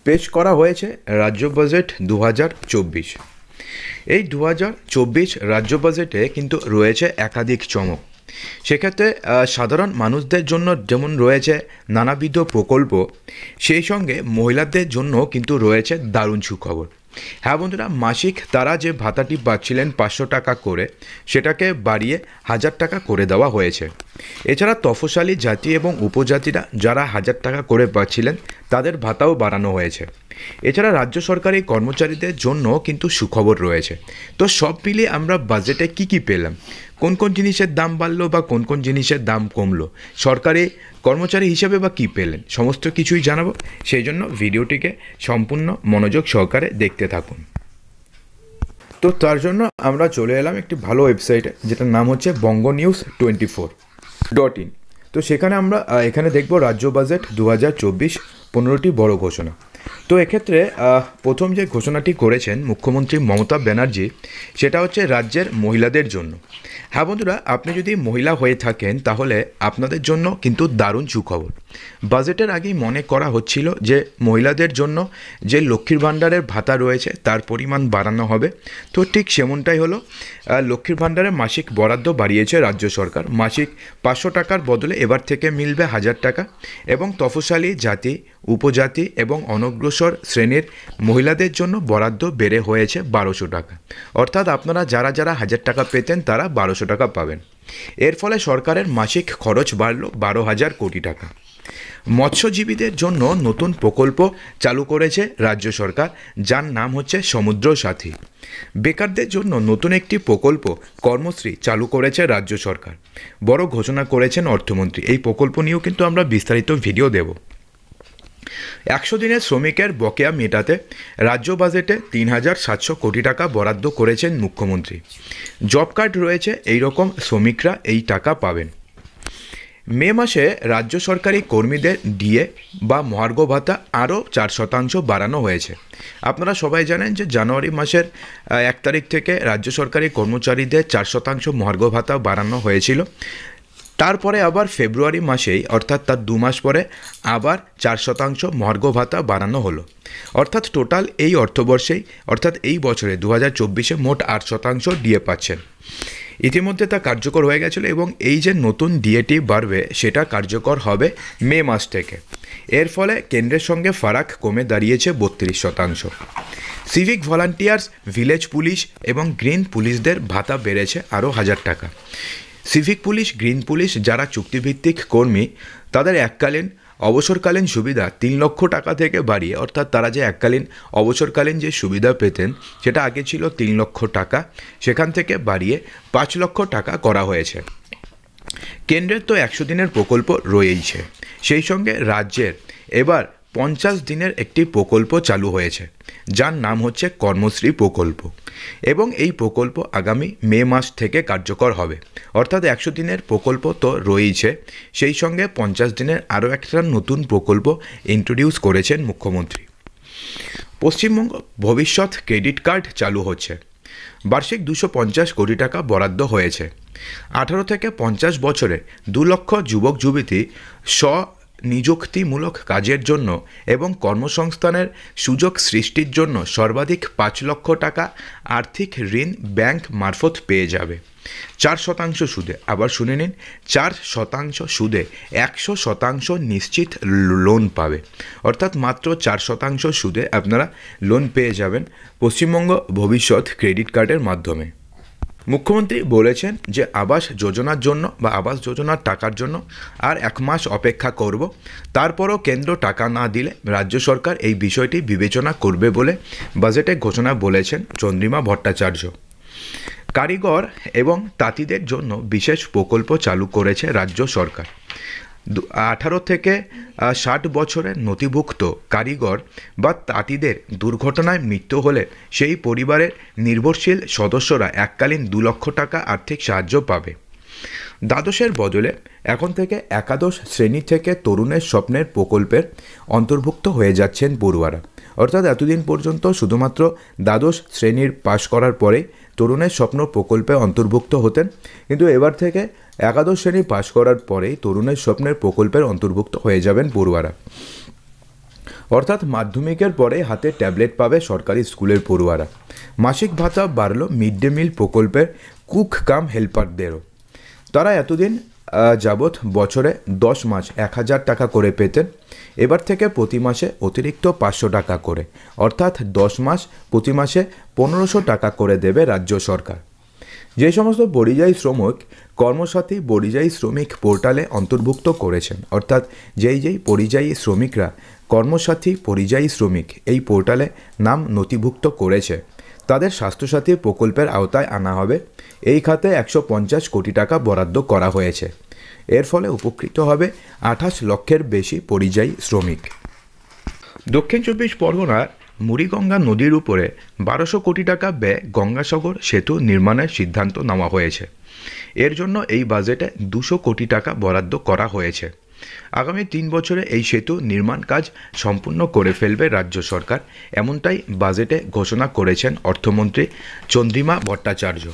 পেশ করা হয়েছে রাজ্য বাজেট 2024। এই 2024 রাজ্য বাজেটে কিন্তু রয়েছে একাধিক চমক। সেক্ষেত্রে সাধারণ মানুষদের জন্য যেমন রয়েছে নানাবিধ প্রকল্প, সেই সঙ্গে মহিলাদের জন্য কিন্তু রয়েছে দারুণ সুখবর। হ্যাঁ বন্ধুরা, মাসিক তারা যে ভাতাটি পাচ্ছিলেন 500 টাকা করে, সেটাকে বাড়িয়ে 1000 টাকা করে দেওয়া হয়েছে। এছাড়া তফশিলি জাতি এবং উপজাতিরা যারা 1000 টাকা করে পাচ্ছিলেন, তাদের ভাতাও বাড়ানো হয়েছে। এছাড়া রাজ্য সরকারি কর্মচারীদের জন্য কিন্তু সুখবর রয়েছে। তো সব মিলিয়ে আমরা বাজেটে কি পেলাম, কোন কোন জিনিসের দাম বাড়লো বা কোন কোন জিনিসের দাম কমলো, সরকারি কর্মচারী হিসেবে বা কী পেলেন, সমস্ত কিছুই জানাবো। সেই জন্য ভিডিওটিকে সম্পূর্ণ মনোযোগ সহকারে দেখতে থাকুন। তো তার জন্য আমরা চলে এলাম একটি ভালো ওয়েবসাইটে, যেটার নাম হচ্ছে bongonews24.in। তো সেখানে আমরা এখানে দেখব রাজ্য বাজেট 2024, 15টি বড় ঘোষণা। তো এক্ষেত্রে প্রথম যে ঘোষণাটি করেছেন মুখ্যমন্ত্রী মমতা ব্যানার্জি, সেটা হচ্ছে রাজ্যের মহিলাদের জন্য। হ্যাঁ বন্ধুরা, আপনি যদি মহিলা হয়ে থাকেন তাহলে আপনাদের জন্য কিন্তু দারুণ সুখবর। বাজেটের আগেই মনে করা হচ্ছিল যে মহিলাদের জন্য যে লক্ষ্মীর ভাণ্ডারের ভাতা রয়েছে তার পরিমাণ বাড়ানো হবে। তো ঠিক সেমনটাই হলো। লক্ষ্মীর ভাণ্ডারের মাসিক বরাদ্দ বাড়িয়েছে রাজ্য সরকার। মাসিক 500 টাকার বদলে এবার থেকে মিলবে 1000 টাকা, এবং তফশিলি জাতি, উপজাতি এবং অনগ্রসর শ্রেণীর মহিলাদের জন্য বরাদ্দ বেড়ে হয়েছে 1200 টাকা। অর্থাৎ আপনারা যারা 1000 টাকা পেতেন তারা 1200 টাকা পাবেন। এর ফলে সরকারের মাসিক খরচ বাড়ল 12,000 কোটি টাকা। মৎস্যজীবীদের জন্য নতুন প্রকল্প চালু করেছে রাজ্য সরকার, যার নাম হচ্ছে সমুদ্র সাথী। বেকারদের জন্য নতুন একটি প্রকল্প কর্মশ্রী চালু করেছে রাজ্য সরকার। বড় ঘোষণা করেছেন অর্থমন্ত্রী। এই প্রকল্প নিয়েও কিন্তু আমরা বিস্তারিত ভিডিও দেব। 100 দিনের শ্রমিকের বকেয়া মেটাতে রাজ্য বাজেটে 3,700 কোটি টাকা বরাদ্দ করেছেন মুখ্যমন্ত্রী। জব কার্ড রয়েছে, এই রকম শ্রমিকরা এই টাকা পাবেন। মে মাসে রাজ্য সরকারি কর্মীদের ডিএ বা মহার্ঘ ভাতা আরও 4% বাড়ানো হয়েছে। আপনারা সবাই জানেন যে জানুয়ারি মাসের 1 তারিখ থেকে রাজ্য সরকারি কর্মচারীদের 4% মহার্ঘ ভাতা বাড়ানো হয়েছিল। তারপরে আবার ফেব্রুয়ারি মাসেই, অর্থাৎ তার 2 মাস পরে আবার 4% মহার্ঘ ভাতা বাড়ানো হলো। অর্থাৎ টোটাল এই অর্থবর্ষেই, অর্থাৎ এই বছরে 2024-এ মোট 8% ডিএ পাচ্ছেন। ইতিমধ্যে তা কার্যকর হয়ে গেছিলো, এবং এই যে নতুন ডিএটি বাড়বে সেটা কার্যকর হবে মে মাস থেকে। এর ফলে কেন্দ্রের সঙ্গে ফারাক কমে দাঁড়িয়েছে 32%। সিভিক ভলান্টিয়ার্স, ভিলেজ পুলিশ এবং গ্রিন পুলিশদের ভাতা বেড়েছে আরও 1000 টাকা। সিভিক পুলিশ, গ্রিন পুলিশ যারা চুক্তিভিত্তিক কর্মী, তাদের এককালীন অবসরকালীন সুবিধা 3 লক্ষ টাকা থেকে বাড়িয়ে, অর্থাৎ তারা যে এককালীন অবসরকালীন যে সুবিধা পেতেন সেটা আগে ছিল 3 লক্ষ টাকা, সেখান থেকে বাড়িয়ে 5 লক্ষ টাকা করা হয়েছে। কেন্দ্রের তো 100 দিনের প্রকল্প রয়েইছে, সেই সঙ্গে রাজ্যের এবার 50 দিনের একটি প্রকল্প চালু হয়েছে, যার নাম হচ্ছে কর্মশ্রী প্রকল্প, এবং এই প্রকল্প আগামী মে মাস থেকে কার্যকর হবে। অর্থাৎ 100 দিনের প্রকল্প তো রয়েইছে, সেই সঙ্গে 50 দিনের আরও একটা নতুন প্রকল্প ইন্ট্রোডিউস করেছেন মুখ্যমন্ত্রী। পশ্চিমবঙ্গ ভবিষ্যৎ ক্রেডিট কার্ড চালু হচ্ছে। বার্ষিক 250 কোটি টাকা বরাদ্দ হয়েছে। 18 থেকে 50 বছরে 2 লক্ষ যুবক যুবতী নিযুক্তিমূলক কাজের জন্য এবং কর্মসংস্থানের সুযোগ সৃষ্টির জন্য সর্বাধিক 5 লক্ষ টাকা আর্থিক ঋণ ব্যাংক মারফত পেয়ে যাবে। 4% সুদে, আবার শুনে নিন, 4% সুদে 100% নিশ্চিত লোন পাবে। অর্থাৎ মাত্র 4% সুদে আপনারা লোন পেয়ে যাবেন পশ্চিমবঙ্গ ভবিষ্যৎ ক্রেডিট কার্ডের মাধ্যমে। মুখ্যমন্ত্রী বলেছেন যে আবাস যোজনার জন্য বা আবাস যোজনার টাকার জন্য আর 1 মাস অপেক্ষা করব, তারপরও কেন্দ্র টাকা না দিলে রাজ্য সরকার এই বিষয়টি বিবেচনা করবে বলে বাজেটে ঘোষণা বলেছেন চন্দ্রিমা ভট্টাচার্য। কারিগর এবং তাঁতিদের জন্য বিশেষ প্রকল্প চালু করেছে রাজ্য সরকার। 18 থেকে 60 বছরের নথিভুক্ত কারিগর বা তাঁতিদের দুর্ঘটনায় মৃত্যু হলে সেই পরিবারের নির্ভরশীল সদস্যরা এককালীন 2 লক্ষ টাকা আর্থিক সাহায্য পাবে। দ্বাদশের বদলে এখন থেকে একাদশ শ্রেণী থেকে তরুণের স্বপ্নের প্রকল্পের অন্তর্ভুক্ত হয়ে যাচ্ছেন পড়ুয়ারা। অর্থাৎ এতদিন পর্যন্ত শুধুমাত্র দ্বাদশ শ্রেণীর পাশ করার পরে তরুণের স্বপ্ন প্রকল্পে অন্তর্ভুক্ত হতেন, কিন্তু এবার থেকে একাদশ শ্রেণী পাশ করার পরেই তরুণের স্বপ্নের প্রকল্পের অন্তর্ভুক্ত হয়ে যাবেন পড়ুয়ারা। অর্থাৎ মাধ্যমিকের পরে হাতে ট্যাবলেট পাবে সরকারি স্কুলের পড়ুয়ারা। মাসিক ভাতা বাড়ল মিড ডে মিল প্রকল্পের কুক কাম হেল্পারদেরও। তারা এতদিন যাবৎ বছরে 10 মাস 1000 টাকা করে পেতেন, এবার থেকে প্রতি মাসে অতিরিক্ত 500 টাকা করে, অর্থাৎ 10 মাস প্রতি মাসে 1500 টাকা করে দেবে রাজ্য সরকার। যে সমস্ত পরিযায়ী শ্রমিক কর্মসাথী পরিযায়ী শ্রমিক পোর্টালে অন্তর্ভুক্ত করেছেন, অর্থাৎ যেই পরিযায়ী শ্রমিকরা কর্মসাথী পরিযায়ী শ্রমিক এই পোর্টালে নাম নথিভুক্ত করেছে, তাদের স্বাস্থ্যসাথী প্রকল্পের আওতায় আনা হবে। এই খাতে 150 কোটি টাকা বরাদ্দ করা হয়েছে। এর ফলে উপকৃত হবে 28 লক্ষের বেশি পরিযায়ী শ্রমিক। দক্ষিণ 24 পরগনার মুড়িগঙ্গা নদীর উপরে 1200 কোটি টাকা ব্যয়ে গঙ্গাসাগর সেতু নির্মাণের সিদ্ধান্ত নেওয়া হয়েছে। এর জন্য এই বাজেটে 200 কোটি টাকা বরাদ্দ করা হয়েছে। আগামী 3 বছরে এই সেতু নির্মাণ কাজ সম্পূর্ণ করে ফেলবে রাজ্য সরকার, এমনটাই বাজেটে ঘোষণা করেছেন অর্থমন্ত্রী চন্দ্রিমা ভট্টাচার্য।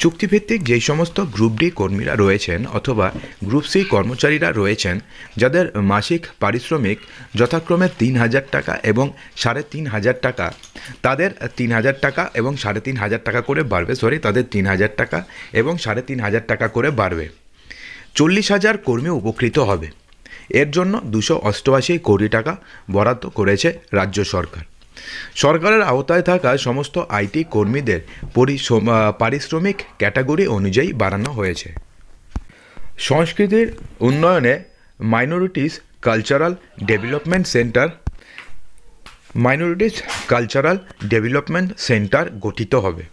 চুক্তিভিত্তিক যেই সমস্ত গ্রুপ ডি কর্মীরা রয়েছেন অথবা গ্রুপ সি কর্মচারীরা রয়েছেন, যাদের মাসিক পারিশ্রমিক যথাক্রমে 3000 টাকা এবং 3500 টাকা, তাদের 3000 টাকা এবং 3500 টাকা করে বাড়বে, তাদের 3000 টাকা এবং 3500 টাকা করে বাড়বে। 40,000 কর্মী উপকৃত হবে। এর জন্য 288 কোটি টাকা বরাদ্দ করেছে রাজ্য সরকার। সরকারের আওতায় থাকা সমস্ত আইটি কর্মীদের পারিশ্রমিক ক্যাটাগরি অনুযায়ী বাড়ানো হয়েছে। সংস্কৃতির উন্নয়নে মাইনরিটিস কালচারাল ডেভেলপমেন্ট সেন্টার গঠিত হবে,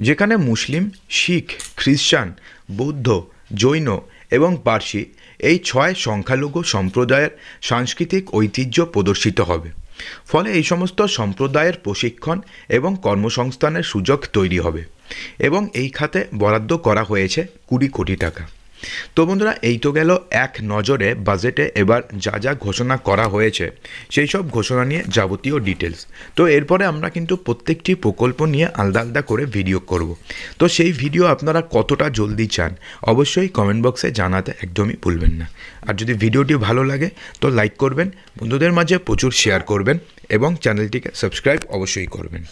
যেখানে মুসলিম, শিখ, খ্রিস্টান, বৌদ্ধ, জৈন এবং পার্সি এই 6 সংখ্যালঘু সম্প্রদায়ের সাংস্কৃতিক ঐতিহ্য প্রদর্শিত হবে। ফলে এই সমস্ত সম্প্রদায়ের প্রশিক্ষণ এবং কর্মসংস্থানের সুযোগ তৈরি হবে এবং এই খাতে বরাদ্দ করা হয়েছে 20 কোটি টাকা। তো বন্ধুরা, এই তো গেল এক নজরে বাজেটে এবার যা ঘোষণা করা হয়েছে সেই সব ঘোষণা নিয়ে যাবতীয় ডিটেলস। তো এরপরে আমরা কিন্তু প্রত্যেকটি প্রকল্প নিয়ে আলাদা আলাদা করে ভিডিও করব। তো সেই ভিডিও আপনারা কতটা জলদি চান অবশ্যই কমেন্ট বক্সে জানাতে একদমই ভুলবেন না। আর যদি ভিডিওটি ভালো লাগে তো লাইক করবেন, বন্ধুদের মাঝে প্রচুর শেয়ার করবেন এবং চ্যানেলটিকে সাবস্ক্রাইব অবশ্যই করবেন।